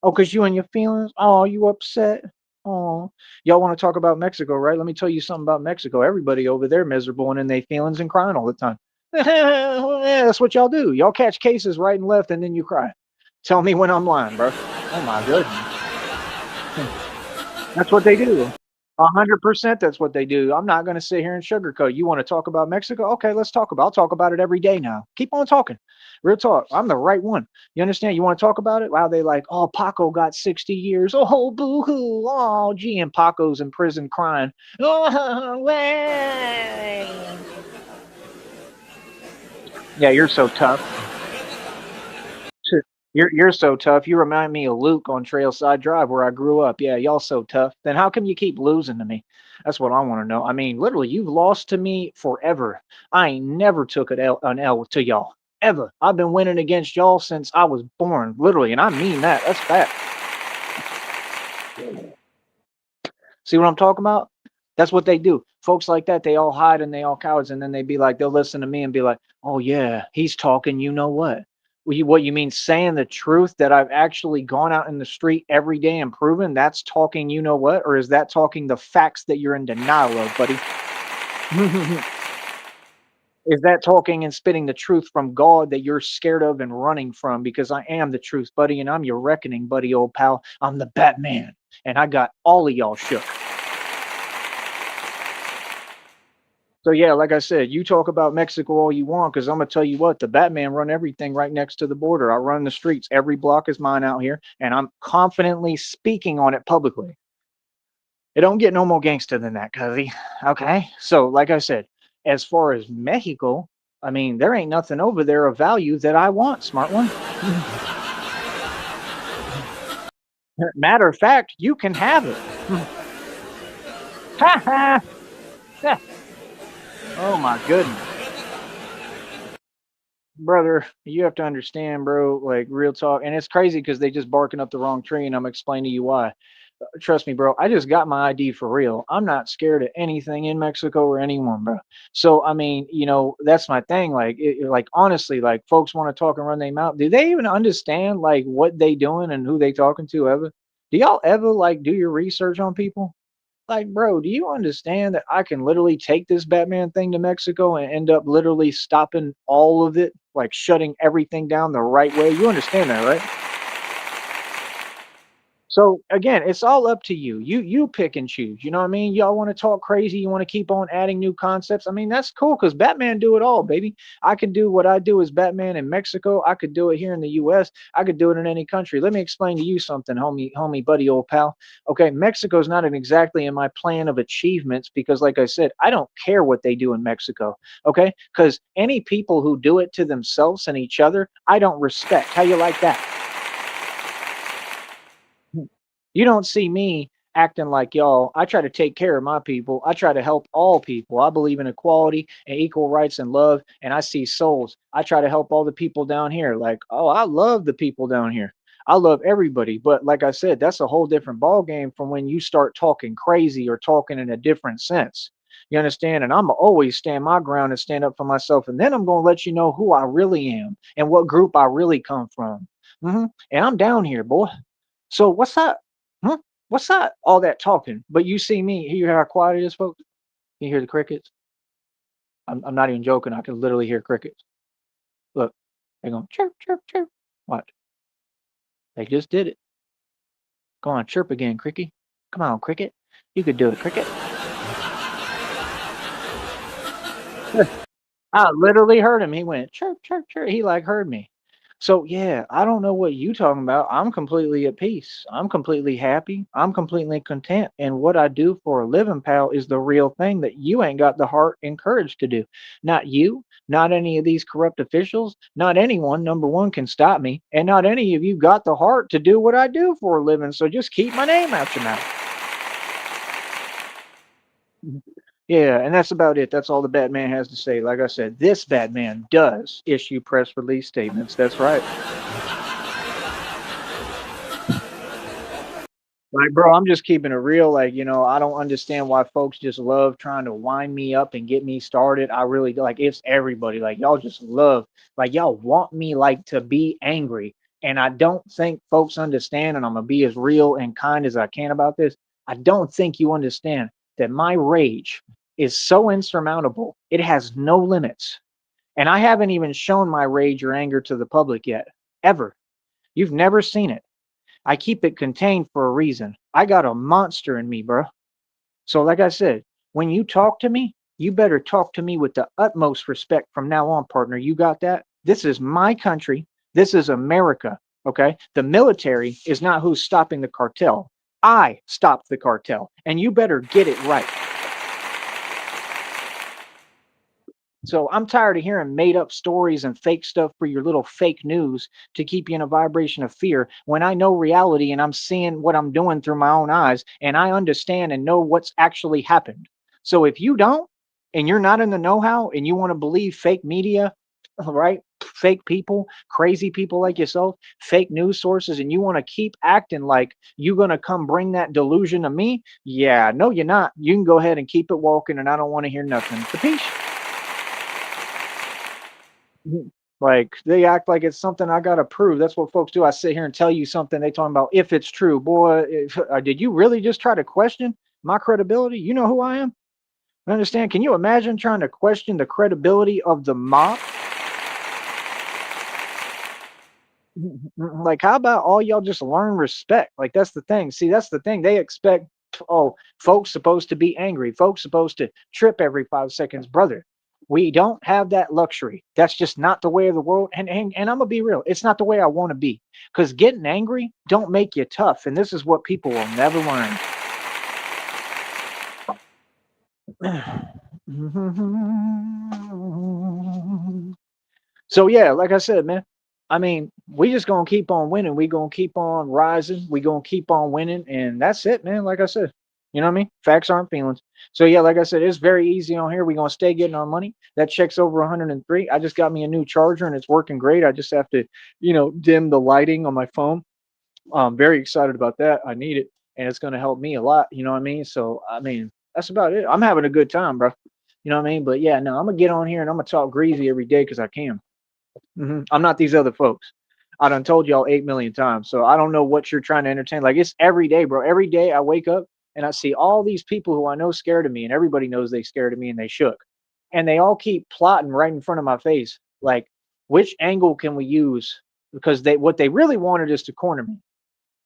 Oh, because you and your feelings? Oh, you upset? Oh, y'all want to talk about Mexico, right? Let me tell you something about Mexico. Everybody over there miserable and in their feelings and crying all the time. Yeah, that's what y'all do. Y'all catch cases right and left and then you cry. Tell me when I'm lying, bro. Oh my goodness. That's what they do. 100% that's what they do. I'm not gonna sit here and sugarcoat. You wanna talk about Mexico? Okay, let's talk about I'll talk about it every day now. Keep on talking. Real talk. I'm the right one. You understand? You wanna talk about it? Wow, they like, oh, Paco got 60 years. Oh, boo-hoo. Oh, gee, and Paco's in prison crying. Oh, way. Yeah, you're so tough. You're so tough. You remind me of Luke on Trailside Drive where I grew up. Yeah, y'all so tough. Then how come you keep losing to me? That's what I want to know. I mean, literally, you've lost to me forever. I ain't never took an L to y'all ever. I've been winning against y'all since I was born, literally, and I mean that. That's fact. See what I'm talking about? That's what they do. Folks like that, they all hide and they all cowards, and then they be like, they'll listen to me and be like, "Oh yeah, he's talking. You know what? What you mean saying the truth that I've actually gone out in the street every day and proven that's talking. You know what? Or is that talking the facts that you're in denial of, buddy? Is that talking and spitting the truth from God that you're scared of and running from? Because I am the truth, buddy, and I'm your reckoning, buddy, old pal. I'm the Batman, and I got all of y'all shook. So yeah, like I said, you talk about Mexico all you want, because I'm gonna tell you what, the Batman run everything right next to the border. I run the streets. Every block is mine out here, and I'm confidently speaking on it publicly. It don't get no more gangster than that, cuzzy. Okay. So like I said, as far as Mexico, I mean, there ain't nothing over there of value that I want, smart one. Matter of fact, you can have it. Ha ha! Oh my goodness. Brother, you have to understand, bro, like real talk. And it's crazy because they just barking up the wrong tree, and I'm explaining to you why. Trust me, bro. I just got my ID for real. I'm not scared of anything in Mexico or anyone, bro. So I mean, that's my thing. Like, like honestly, like folks want to talk and run their mouth. Do they even understand like what they doing and who they talking to ever? Do y'all ever like do your research on people? Like, bro, do you understand that I can literally take this Batman thing to Mexico and end up literally stopping all of it, like shutting everything down the right way? You understand that, right? So again, it's all up to you. You pick and choose. You know what I mean? Y'all want to talk crazy, you want to keep on adding new concepts. I mean, that's cool because Batman do it all, baby. I can do what I do as Batman in Mexico. I could do it here in the US. I could do it in any country. Let me explain to you something, homie, buddy, old pal. Okay, Mexico's not exactly in my plan of achievements because, like I said, I don't care what they do in Mexico. Okay, because any people who do it to themselves and each other, I don't respect. How you like that? You don't see me acting like y'all. I try to take care of my people. I try to help all people. I believe in equality and equal rights and love, and I see souls. I try to help all the people down here. Like, oh, I love the people down here. I love everybody. But like I said, that's a whole different ball game from when you start talking crazy or talking in a different sense. You understand? And I'm always stand my ground and stand up for myself. And then I'm going to let you know who I really am and what group I really come from. And I'm down here, boy. So what's that? Huh? What's that? All that talking. But you see me, you hear how quiet it is, folks? You hear the crickets? I'm not even joking. I can literally hear crickets. Look, they're going chirp, chirp, chirp. Watch. They just did it. Go on, chirp again, Cricky. Come on, Cricket. You could do it, Cricket. I literally heard him. He went chirp, chirp, chirp. He like heard me. So yeah, I don't know what you talking about. I'm completely at peace. I'm completely happy. I'm completely content. And what I do for a living, pal, is the real thing that you ain't got the heart and courage to do. Not you, not any of these corrupt officials, not anyone, number one, can stop me. And not any of you got the heart to do what I do for a living. So just keep my name out your mouth. Yeah, and that's about it. That's all the Batman has to say. Like I said, this Batman does issue press release statements. That's right. Like, bro, I'm just keeping it real. Like, I don't understand why folks just love trying to wind me up and get me started. I really like it's everybody. Like, y'all just love, like, y'all want me like to be angry. And I don't think folks understand, and I'm gonna be as real and kind as I can about this. I don't think you understand that my rage is so insurmountable, it has no limits. And I haven't even shown my rage or anger to the public yet, ever. You've never seen it. I keep it contained for a reason. I got a monster in me, bro. So, like I said, when you talk to me, you better talk to me with the utmost respect from now on, partner. You got that? This is my country. This is America. Okay. The military is not who's stopping the cartel. I stopped the cartel, and you better get it right. So I'm tired of hearing made up stories and fake stuff for your little fake news to keep you in a vibration of fear when I know reality and I'm seeing what I'm doing through my own eyes and I understand and know what's actually happened. So if you don't and you're not in the know how and you want to believe fake media, right? Fake people, crazy people like yourself, fake news sources, and you want to keep acting like you're going to come bring that delusion to me, yeah, no, you're not. You can go ahead and keep it walking, and I don't want to hear nothing. Capiche? Mhm. Like they act like it's something I gotta prove. That's what folks do. I sit here and tell you something. They talking about if it's true, boy. Did you really just try to question my credibility? You know who I am. I understand. Can you imagine trying to question the credibility of the mob? Like, how about all y'all just learn respect? Like that's the thing. See, that's the thing. They expect Oh, folks supposed to be angry. Folks supposed to trip every 5 seconds, brother. We don't have that luxury. That's just not the way of the world. And I'm gonna be real. It's not the way I want to be. Because getting angry don't make you tough. And this is what people will never learn. So yeah, like I said, man. I mean, we just gonna keep on winning. We gonna keep on rising. We gonna keep on winning, and that's it, man. Like I said, you know what I mean? Facts aren't feelings. So yeah, like I said, it's very easy on here. We gonna stay getting our money. That check's over 103. I just got me a new charger, and it's working great. I just have to, dim the lighting on my phone. I'm very excited about that. I need it, and it's gonna help me a lot. You know what I mean? So I mean, that's about it. I'm having a good time, bro. You know what I mean? But yeah, no, I'm gonna get on here and I'm gonna talk greasy every day because I can. I'm not these other folks. I done told y'all 8 million times. So I don't know what you're trying to entertain. Like it's every day, bro. Every day I wake up and I see all these people who I know scared of me, and everybody knows they scared of me and they shook. And they all keep plotting right in front of my face. Like, which angle can we use? Because they what they really wanted is to corner me.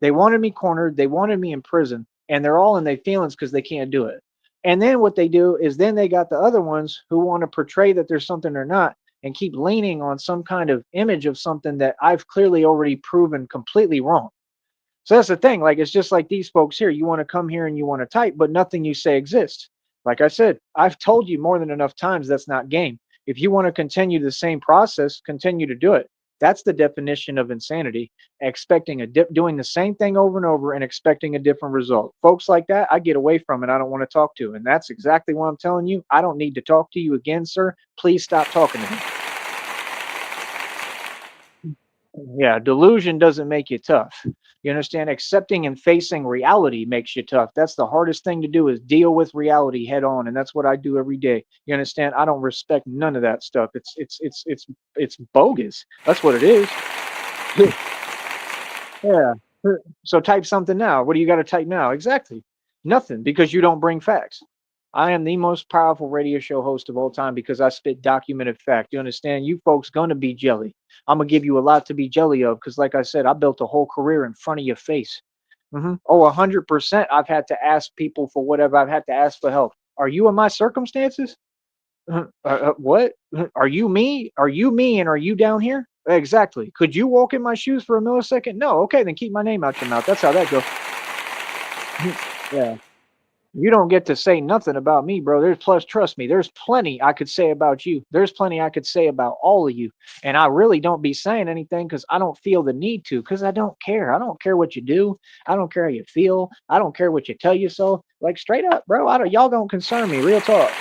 They wanted me cornered, they wanted me in prison, and they're all in their feelings because they can't do it. And then what they do is then they got the other ones who want to portray that there's something they're not and keep leaning on some kind of image of something that I've clearly already proven completely wrong. So that's the thing. Like it's just like these folks here. You want to come here and you want to type, but nothing you say exists. Like I said, I've told you more than enough times that's not game. If you want to continue the same process, continue to do it. That's the definition of insanity. Expecting doing the same thing over and over and expecting a different result. Folks like that, I get away from it. I don't want to talk to. And that's exactly what I'm telling you. I don't need to talk to you again, sir. Please stop talking to me. Yeah, delusion doesn't make you tough. You understand? Accepting and facing reality makes you tough. That's the hardest thing to do is deal with reality head on, and that's what I do every day. You understand? I don't respect none of that stuff. It's bogus. That's what it is. Yeah. So type something now. What do you got to type now? Exactly. Nothing because you don't bring facts. I am the most powerful radio show host of all time because I spit documented fact. You understand? You folks gonna be jelly. I'm gonna give you a lot to be jelly of because, like I said, I built a whole career in front of your face. Oh, 100%. I've had to ask people for whatever. I've had to ask for help. Are you in my circumstances? What? Are you me? Are you me? And are you down here? Exactly. Could you walk in my shoes for a millisecond? No. Okay, then keep my name out your mouth. That's how that goes. Yeah. You don't get to say nothing about me, bro. There's plus, trust me, there's plenty I could say about you. There's plenty I could say about all of you. And I really don't be saying anything because I don't feel the need to, because I don't care. I don't care what you do. I don't care how you feel. I don't care what you tell yourself. Like straight up, bro. I don't y'all don't concern me. Real talk.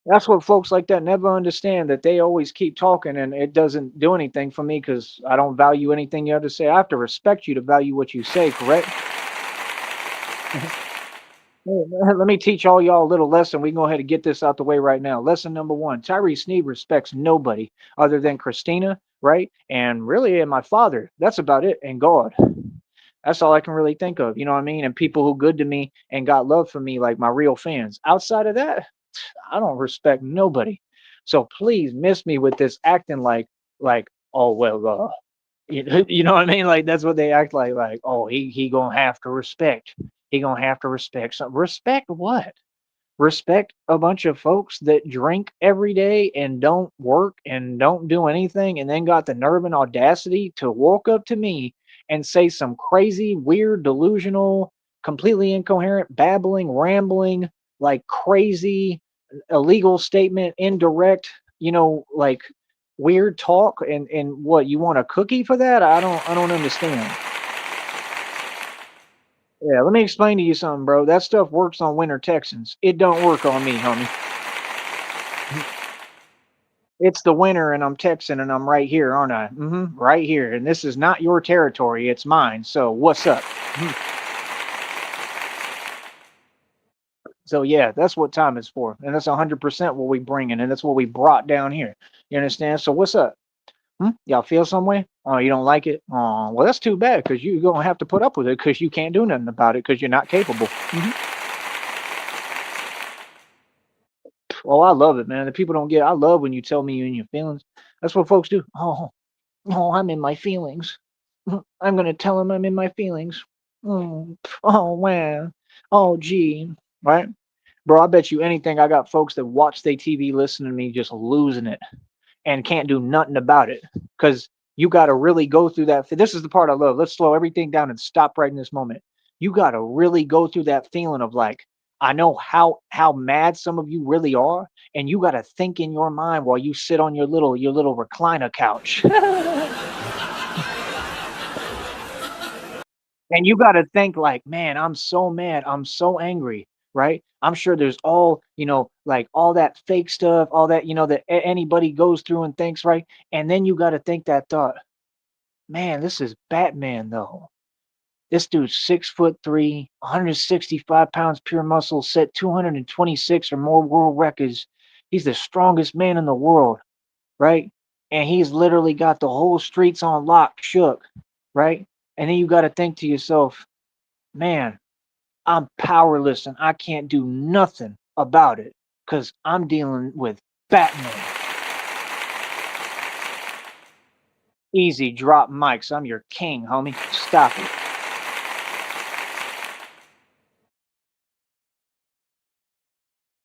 That's what folks like that never understand that they always keep talking and it doesn't do anything for me because I don't value anything you have to say. I have to respect you to value what you say, correct? Let me teach all y'all a little lesson. We can go ahead and get this out the way right now. Lesson number one: Tyree Sneed respects nobody other than Christina, right? And really, and my father. That's about it. And God. That's all I can really think of. You know what I mean? And people who good to me and got love for me, like my real fans. Outside of that, I don't respect nobody. So please miss me with this acting like, oh well, you know what I mean? Like that's what they act like, oh, he gonna have to respect. He gonna have to respect something. Respect what? Respect a bunch of folks that drink every day and don't work and don't do anything, and then got the nerve and audacity to walk up to me and say some crazy, weird, delusional, completely incoherent, babbling, rambling, like crazy, illegal statement, indirect, like weird talk, and what you want a cookie for that? I don't understand. Yeah, let me explain to you something, bro. That stuff works on winter Texans. It don't work on me, homie. It's the winter and I'm Texan and I'm right here, aren't I? Right here. And this is not your territory, it's mine. So what's up? So yeah, that's what time is for. And that's 100% what we bringing and that's what we brought down here. You understand? So what's up? Y'all feel some way? Oh, you don't like it? Oh, well, that's too bad because you're going to have to put up with it because you can't do nothing about it because you're not capable. Oh, I love it, man. The people don't get. I love when you tell me you're in your feelings. That's what folks do. Oh, I'm in my feelings. I'm gonna tell him I'm in my feelings. Oh man. Oh gee. Right? Bro, I bet you anything I got folks that watch their TV listening to me just losing it and can't do nothing about it. Cause you gotta really go through that. This is the part I love. Let's slow everything down and stop right in this moment. You gotta really go through that feeling of like, I know how mad some of you really are, and you gotta think in your mind while you sit on your little recliner couch. And you gotta think like, "Man, I'm so mad, I'm so angry," right? I'm sure there's like, all that fake stuff, all that, that a anybody goes through and thinks, right? And then you gotta think that thought, "Man, this is Batman, though. This dude's 6'3", 165 pounds pure muscle, set 226 or more world records. He's the strongest man in the world, right? And he's literally got the whole streets on lock, shook, right?" And then you gotta think to yourself, "Man, I'm powerless and I can't do nothing about it because I'm dealing with Batman." Easy, drop mics. I'm your king, homie. Stop it.